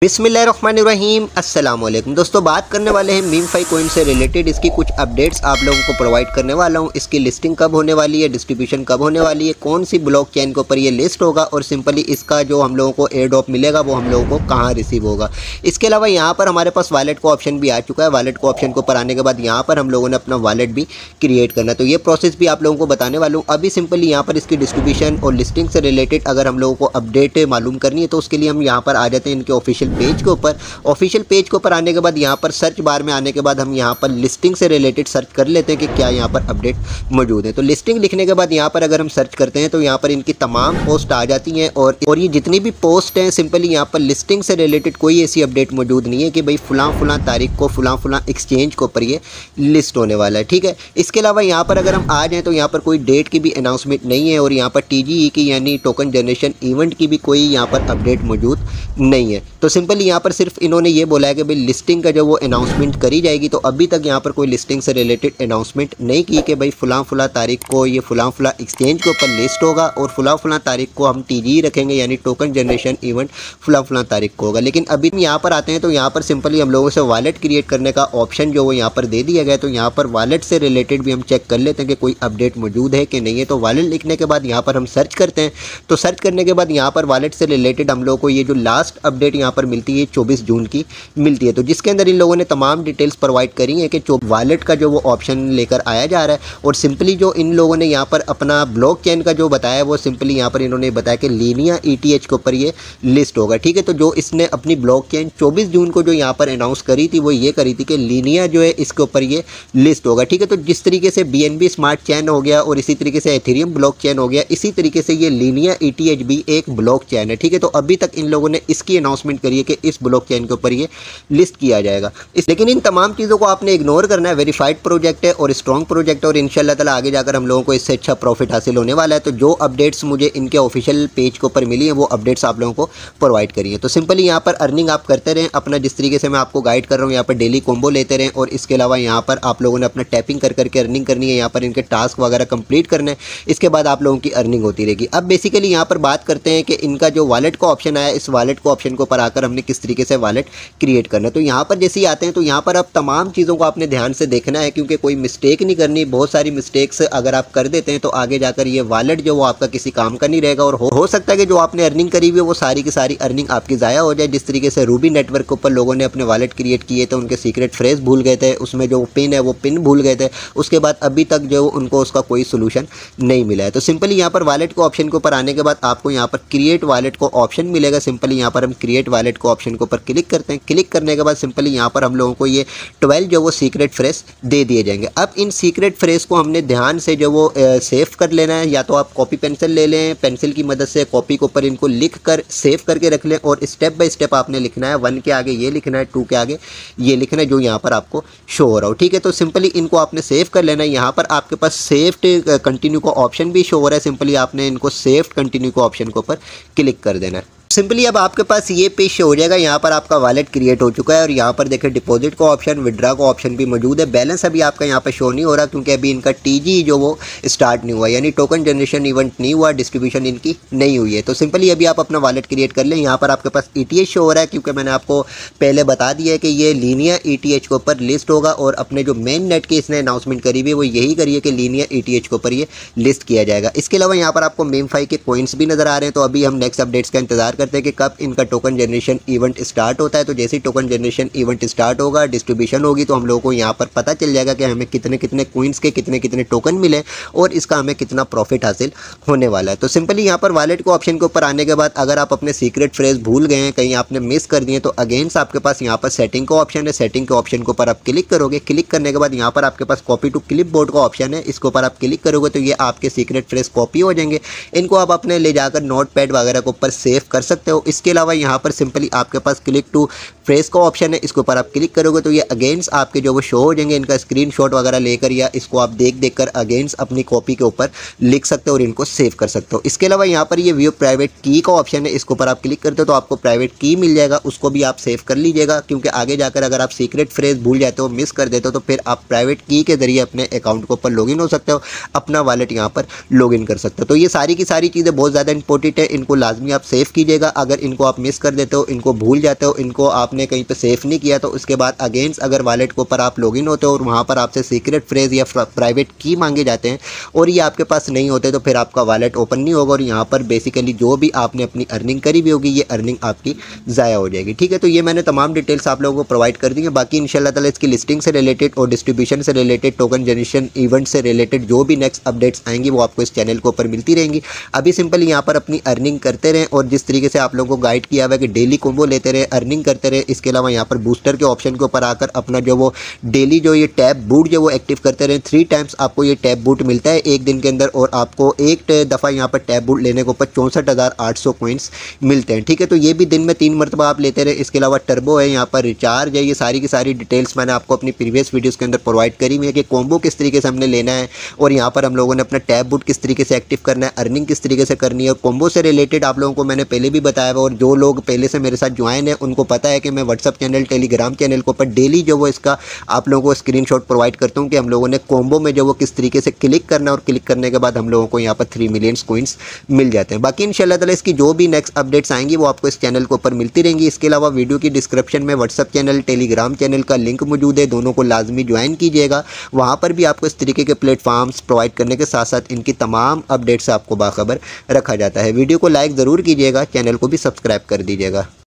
बिस्मिल्लाहिर्रहमानिर्रहीम अस्सलाम वालेकुम दोस्तों, बात करने वाले हैं मीमफाई कॉइन से रिलेटेड। इसकी कुछ अपडेट्स आप लोगों को प्रोवाइड करने वाला हूं। इसकी लिस्टिंग कब होने वाली है, डिस्ट्रीब्यूशन कब होने वाली है, कौन सी ब्लॉक चेन के ऊपर ये लिस्ट होगा और सिंपली इसका जो हम लोगों को एयर ड्रॉप मिलेगा वो हम लोगों को कहाँ रिसीव होगा। इसके अलावा यहाँ पर हमारे पास वॉलेट का ऑप्शन भी आ चुका है। वॉलेट का ऑप्शन के ऊपर आने के बाद यहाँ पर हम लोगों ने अपना वॉलेट भी क्रिएट करना, तो ये प्रोसेस भी आप लोगों को बताने वाला हूँ। अभी सिंपली यहाँ पर इसकी डिस्ट्रीब्यूशन और लिस्टिंग से रिलेटेड अगर हम लोगों को अपडेट मालूम करनी है तो उसके लिए हम यहाँ पर आ जाते हैं इनके ऑफिशियल पेज के ऊपर। ऑफिशियल पेज के ऊपर आने के बाद यहाँ पर सर्च बार में आने के बाद हम यहाँ पर लिस्टिंग से रिलेटेड सर्च कर लेते हैं कि क्या यहाँ पर अपडेट मौजूद है। तो लिस्टिंग लिखने के बाद यहाँ पर अगर हम सर्च करते हैं तो यहाँ पर इनकी तमाम पोस्ट आ जाती हैं और ये जितनी भी पोस्ट हैं सिंपली यहाँ पर लिस्टिंग से रिलेटेड कोई ऐसी अपडेट मौजूद नहीं है कि भाई फलां तारीख को फलां एक्सचेंज के ऊपर ये लिस्ट होने वाला है। ठीक है, इसके अलावा यहाँ पर अगर हम आ जाएँ तो यहाँ पर कोई डेट की भी अनाउंसमेंट नहीं है और यहाँ पर TGE की यानी टोकन जनरेशन इवेंट की भी कोई यहाँ पर अपडेट मौजूद नहीं है। तो सिंपली यहाँ पर सिर्फ इन्होंने ये बोला है कि भाई लिस्टिंग का जो वो अनाउंसमेंट करी जाएगी, तो अभी तक यहाँ पर कोई लिस्टिंग से रिलेटेड अनाउंसमेंट नहीं की कि भाई फलां तारीख को ये फलां एक्सचेंज के ऊपर लिस्ट होगा और फलां तारीख को हम TGE रखेंगे यानी टोकन जनरेशन इवेंट फलां तारीख को होगा। लेकिन अभी यहाँ पर आते हैं तो यहाँ पर सिंपली हम लोगों से वॉलेट क्रिएट करने का ऑप्शन जो वो यहाँ पर दे दिया गया, तो यहाँ पर वॉलेट से रिलेटेड भी हम चेक कर लेते हैं कि कोई अपडेट मौजूद है कि नहीं है। तो वॉलेट लिखने के बाद यहाँ पर हम सर्च करते हैं, तो सर्च करने के बाद यहाँ पर वॉलेट से रिलेटेड हम लोग को ये जो लास्ट अपडेट यहाँ पर मिलती है 24 जून की मिलती है, तो जिसके अंदर इन लोगों ने तमाम डिटेल्स प्रोवाइड करी है कि वॉलेट का जो वो ऑप्शन लेकर आया जा रहा है। और सिंपली जो इन लोगों ने यहाँ पर अपना ब्लॉक चेन का जो बताया वो सिंपली यहाँ पर इन्होंने बताया कि लीनिया ETH के ऊपर ये लिस्ट होगा। ठीक है, तो जो इसने अपनी ब्लॉक चेन 24 जून को जो यहाँ पर अनाउंस करी थी वो ये करी थी कि लीनिया जो है इसके ऊपर ये लिस्ट होगा। ठीक है, तो जिस तरीके से BNB स्मार्ट चेन हो गया और इसी तरीके से एथेरियम ब्लॉक चेन हो गया, इसी तरीके से ये लीनिया ETH भी एक ब्लॉक चेन है। ठीक है, तो अभी तक इन लोगों ने इसकी अनाउंसमेंट करी है कि इस ब्लॉक चेन के ऊपर ये लिस्ट किया जाएगा। लेकिन इन तमाम चीज़ों को आपने इग्नोर करना है। वेरीफाइड प्रोजेक्ट है और स्ट्रॉन्ग प्रोजेक्ट है और इंशाल्लाह ताला आगे जाकर हम लोगों को इससे अच्छा प्रॉफिट हासिल होने वाला है। तो जो अपडेट्स मुझे इनके ऑफिशियल पेज के ऊपर मिली है वो अपडेट्स आप लोगों को प्रोवाइड करी है। तो सिंपली यहाँ पर अर्निंग आप करते रहें अपना, जिस तरीके से मैं आपको गाइड कर रहा हूँ यहाँ पर डेली कॉम्बो लेते रहें और इसके अलावा यहाँ पर आप लोगों ने अपना टैपिंग कर करके अर्निंग करनी है। यहाँ पर इनके टास्क वगैरह कंप्लीट करने हैं, इसके बाद आप लोगों की अर्निंग होती रहेगी। अब बेसिकली यहाँ पर बात करते हैं कि इनका जो वॉलेट का ऑप्शन आया, इस वॉलेट को ऑप्शन के ऊपर आकर हमने किस तरीके से वॉलेट क्रिएट करना है। तो यहाँ पर जैसे ही आते हैं तो यहाँ पर अब तमाम चीज़ों को आपने ध्यान से देखना है क्योंकि कोई मिस्टेक नहीं करनी। बहुत सारी मिस्टेक्स अगर आप कर देते हैं तो आगे जाकर ये वॉलेट जो वो आपका किसी काम का नहीं रहेगा और हो सकता है कि जो आपने अर्निंग करी हुई है वो सारी की सारी अर्निंग आपकी ज़ाया हो जाए। जिस तरीके से रूबी नेटवर्क के ऊपर लोगों ने अपने वॉलेट क्रिएट किए थे, उनके सीक्रेट फ्रेज भूल गए थे, उसमें जो पिन है वो पिन भूल गए थे, उसके बाद अभी तक जो उनको उसका कोई सोल्यूशन नहीं मिला है। तो सिंपली यहाँ पर वॉलेट को ऑप्शन के ऊपर आने के बाद आपको यहाँ पर क्रिएट वॉलेट को ऑप्शन मिलेगा। सिंपली यहाँ पर हम क्रिएट वॉलेट को ऑप्शन के ऊपर क्लिक करते हैं। क्लिक करने के बाद सिंपली यहाँ पर हम लोगों को ये 12 जो वो सीक्रेट फ्रेज दे दिए जाएंगे। अब इन सीक्रेट फ्रेज को हमने ध्यान से जो वो सेव कर लेना है, या तो आप कॉपी पेंसिल ले लें, पेंसिल की मदद से कॉपी के ऊपर इनको लिख कर सेव करके रख लें और स्टेप बाय स्टेप आपने लिखना है। 1 के आगे ये लिखना है, 2 के आगे ये लिखना है जो यहाँ पर आपको शो हो रहा हो। ठीक है, तो सिंपली इनको आपने सेव कर लेना है। यहाँ पर आपके पास सेव्ड कंटिन्यू का ऑप्शन भी शो हो रहा है, सिंपली आपने इनको सेव्ड कंटिन्यू का ऑप्शन के ऊपर क्लिक कर देना है। सिंपली अब आपके पास ये पेज शो हो जाएगा। यहाँ पर आपका वॉलेट क्रिएट हो चुका है और यहाँ पर देखिए डिपॉजिट का ऑप्शन, विड्रा का ऑप्शन भी मौजूद है। बैलेंस अभी आपका यहाँ पर शो नहीं हो रहा क्योंकि अभी इनका TGE जो वो स्टार्ट नहीं हुआ, यानी टोकन जनरेशन इवेंट नहीं हुआ, डिस्ट्रीब्यूशन इनकी नहीं हुई है। तो सिंपली अभी आप अपना वॉलेट क्रिएट कर लें। यहाँ पर आपके पास ETH शो हो रहा है क्योंकि मैंने आपको पहले बता दिया है कि ये लीनिया ETH के ऊपर लिस्ट होगा और अपने जो मेन नेट की इसने अनाउंसमेंट करी हुई है वो यही करी है कि लीनिया ETH के ऊपर ये लिस्ट किया जाएगा। इसके अलावा यहाँ पर आपको मीमफाई के कॉइन्स भी नजर आ रहे हैं। तो अभी हम नेक्स्ट अपडेट्स का इंतजार करते हैं कि कब इनका टोकन जनरेशन इवेंट स्टार्ट होता है। तो जैसे ही टोकन जनरेशन इवेंट स्टार्ट होगा, डिस्ट्रीब्यूशन होगी, तो हम लोगों को यहाँ पर पता चल जाएगा कि हमें कितने कितने कॉइन्स के कितने टोकन मिले और इसका हमें कितना प्रॉफिट हासिल होने वाला है। तो सिंपली यहाँ पर वॉलेट को ऑप्शन के ऊपर आने के बाद अगर आप अपने सीक्रेट फ्रेज भूल गए हैं, कहीं आपने मिस कर दिए, तो अगेंस्ट आपके पास यहाँ पर सेटिंग का ऑप्शन है। सेटिंग के ऑप्शन के ऊपर आप क्लिक करोगे। क्लिक करने के बाद यहाँ पर आपके पास कॉपी टू क्लिप बोर्ड का ऑप्शन है, इसके ऊपर आप क्लिक करोगे तो ये आपके सीक्रेट फ्रेज कॉपी हो जाएंगे। इनको आप अपने ले जाकर नोट पैड वगैरह के ऊपर सेव कर सकते हो। इसके अलावा यहाँ पर सिंपली आपके पास क्लिक टू फ्रेज का ऑप्शन है, इसके ऊपर आप क्लिक करोगे तो ये अगेंस्ट आपके जो वो शो हो जाएंगे, इनका स्क्रीनशॉट वगैरह लेकर या इसको आप देख कर अगेंस्ट अपनी कॉपी के ऊपर लिख सकते हो और इनको सेव कर सकते हो। इसके अलावा यहाँ पर ये व्यू प्राइवेट की का ऑप्शन है, इसके ऊपर आप क्लिक करते हो तो आपको प्राइवेट की मिल जाएगा, उसको भी आप सेव कर लीजिएगा, क्योंकि आगे जाकर अगर आप सीक्रेट फ्रेज भूल जाते हो, मिस कर देते हो, तो फिर आप प्राइवेट की के जरिए अपने अकाउंट के ऊपर लॉगिन हो सकते हो, अपना वॉलेट यहाँ पर लॉगिन कर सकते हो। तो ये सारी की सारी चीज़ें बहुत ज़्यादा इंपॉर्टेंट है, इनको लाजमी आप सेव कीजिएगा। अगर इनको आप मिस कर देते हो, इनको भूल जाते हो, इनको आपने कहीं पर सेव नहीं किया, तो उसके बाद अगेंस्ट अगर वॉलेट के ऊपर आप लॉगिन होते हो और वहाँ पर आपसे सीक्रेट फ्रेज या प्राइवेट की मांगे जाते हैं और ये आपके पास नहीं होते, तो फिर आपका वॉलेट ओपन नहीं होगा और यहाँ पर बेसिकली जो भी आपने अपनी अर्निंग करी भी होगी, ये अर्निंग आपकी ज़ाया हो जाएगी। ठीक है, तो ये मैंने तमाम डिटेल्स आप लोगों को प्रोवाइड कर दी है। बाकी इंशाल्लाह ताला इसकी लिस्टिंग से रिलेटेड और डिस्ट्रीब्यूशन से रिलेटेड, टोकन जनरेशन इवेंट से रिलेटेड जो भी नेक्स्ट अपडेट्स आएंगी वो आपको इस चैनल के ऊपर मिलती रहेंगी। अभी सिंपल यहाँ पर अपनी अर्निंग करते रहें और जिस तरीके से आप लोगों को गाइड किया हुआ है कि डेली कॉम्बो लेते रहे, अर्निंग करते रहे। इसके अलावा यहाँ पर बूस्टर के ऑप्शन के ऊपर आकर अपना जो वो डेली जो ये टैब बूट जो वो एक्टिव करते रहे। 3 टाइम्स आपको ये टैब बूट मिलता है एक दिन के अंदर और आपको एक दफ़ा यहाँ पर टैब बूट लेने के ऊपर 64,800 कॉइन्स मिलते हैं। ठीक है, तो ये भी दिन में 3 मरतबा आप लेते रहे। इसके अलावा टर्बो है, यहाँ पर रिचार्ज है, ये सारी की सारी डिटेल्स मैंने आपको अपनी प्रीवियस वीडियोस के अंदर प्रोवाइड करी हुई है कि कॉम्बो किस तरीके से हमने लेना है और यहाँ पर हम लोगों ने अपना टैब बूट किस तरीके से एक्टिव करना है, अर्निंग किस तरीके से करनी है। और कॉम्बो से रिलेटेड आप लोगों को मैंने पहले भी बताया है और जो लोग पहले से मेरे साथ ज्वाइन है उनको पता है कि मैं व्हाट्सअप चैनल, टेलीग्राम चैनल के ऊपर डेली जो वो इसका आप लोगों को स्क्रीनशॉट प्रोवाइड करता हूँ कि हम लोगों ने कॉम्बो में जो वो किस तरीके से क्लिक करना है और क्लिक करने के बाद हम लोगों को यहाँ पर 3 मिलियन कॉइन्स मिल जाते हैं। बाकी इंशाल्लाह ताला इसकी जो भी नेक्स्ट अपडेट्स आएंगी वो आपको इस चैनल के ऊपर मिलती रहेंगी। इसके अलावा वीडियो की डिस्क्रिप्शन में व्हाट्सअप चैनल, टेलीग्राम चैनल का लिंक मौजूद है, दोनों को लाजमी ज्वाइन कीजिएगा। वहाँ पर भी आपको इस तरीके के प्लेटफॉर्म्स प्रोवाइड करने के साथ साथ इनकी तमाम अपडेट्स आपको बाखबर रखा जाता है। वीडियो को लाइक ज़रूर कीजिएगा, चैनल को भी सब्सक्राइब कर दीजिएगा।